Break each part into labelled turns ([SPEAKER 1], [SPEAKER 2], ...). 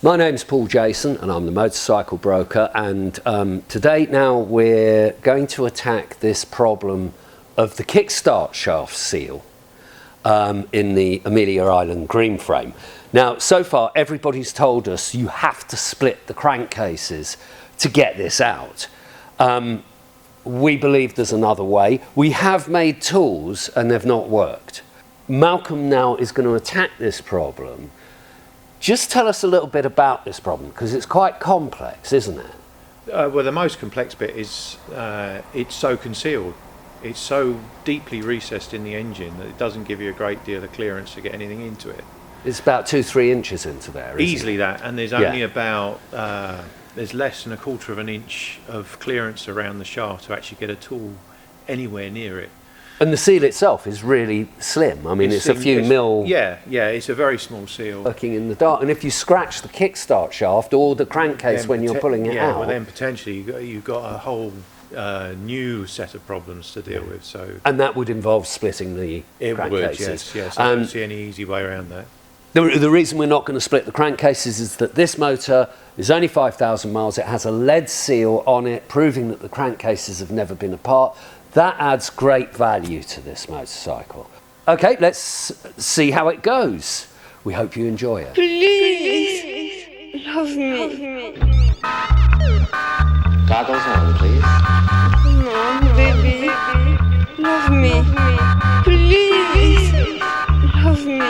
[SPEAKER 1] My name's Paul Jason and I'm the motorcycle broker, and today now we're going to attack this problem of the kickstart shaft seal in the Amelia Island green frame. Now, so far everybody's told us you have to split the crankcases to get this out. We believe there's another way. We have made tools and they've not worked. Malcolm now is going to attack this problem. Just tell us a little bit about this problem, because it's quite complex, isn't it?
[SPEAKER 2] Well, the most complex bit is it's so concealed. It's so deeply recessed in the engine that it doesn't give you a great deal of clearance to get anything into it.
[SPEAKER 1] It's about 2-3 inches into there, isn't
[SPEAKER 2] Easily
[SPEAKER 1] it?
[SPEAKER 2] that, and there's only about, there's less than 1/4 of an inch of clearance around the shaft to actually get a tool anywhere near it.
[SPEAKER 1] And the seal itself is really slim. I mean, it's a few mil.
[SPEAKER 2] Yeah, it's a very small seal.
[SPEAKER 1] Working in the dark. And if you scratch the kickstart shaft or the crankcase
[SPEAKER 2] Then
[SPEAKER 1] when you're pulling it out.
[SPEAKER 2] well, then potentially you've got a whole new set of problems to deal with. So
[SPEAKER 1] and that would involve splitting the crankcases.
[SPEAKER 2] Yes. I don't see any easy way around that.
[SPEAKER 1] The reason we're not going to split the crankcases is that this motor is only 5,000 miles. It has a lead seal on it, proving that the crankcases have never been apart. That adds great value to this motorcycle. Okay, let's see how it goes. We hope you enjoy it.
[SPEAKER 3] Please, love me.
[SPEAKER 4] Goggles on, please.
[SPEAKER 3] Come on, baby, love me. Please, love me.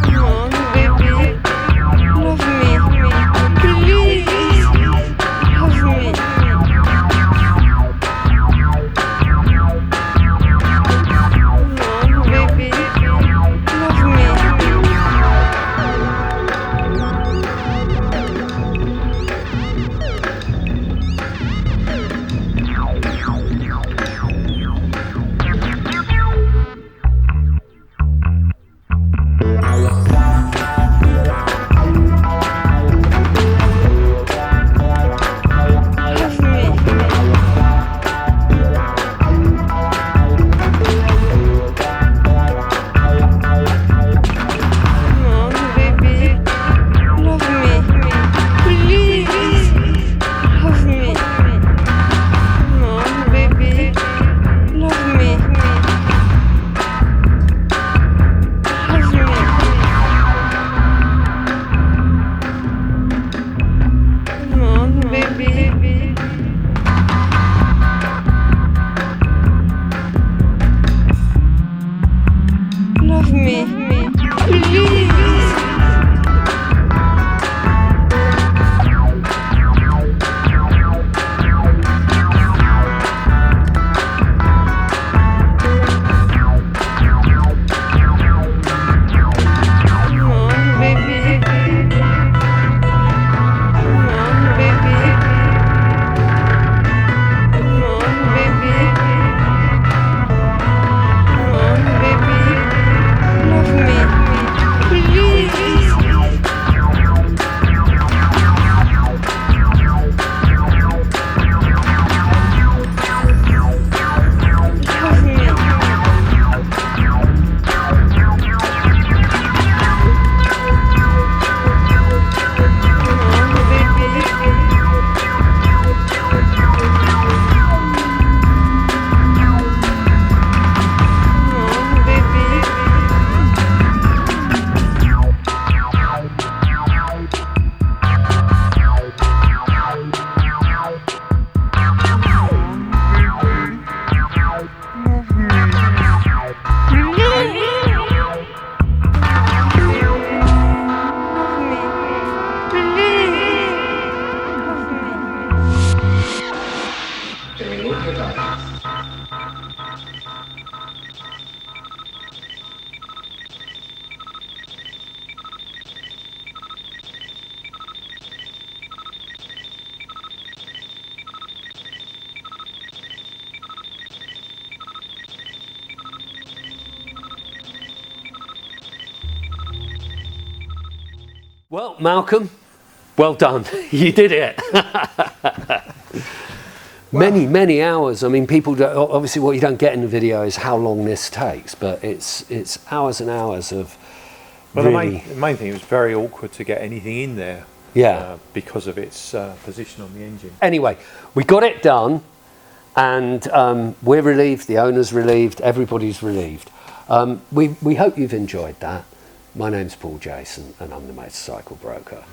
[SPEAKER 3] Come on, baby, love me. Please, love me. Come on, baby, love me. Love me. Come on, baby, love me. Please, love me. Come on, baby, love me. Love me. Come on, baby. Love me. Please. Come on, baby. Come on, baby. Come on, baby. Come on, baby. Love me. Please. Love me. Come on, baby. Come on, baby.
[SPEAKER 4] To remove your goggles.
[SPEAKER 1] Well, Malcolm, well done. You did it. many hours. I mean, people obviously what you don't get in the video is how long this takes, but it's hours and hours of.
[SPEAKER 2] Well,
[SPEAKER 1] really,
[SPEAKER 2] the main thing, it was very awkward to get anything in there.
[SPEAKER 1] Yeah.
[SPEAKER 2] Because of its position on the engine.
[SPEAKER 1] Anyway, we got it done, and we're relieved. The owner's relieved. Everybody's relieved. We hope you've enjoyed that. My name's Paul Jason, and I'm the motorcycle broker.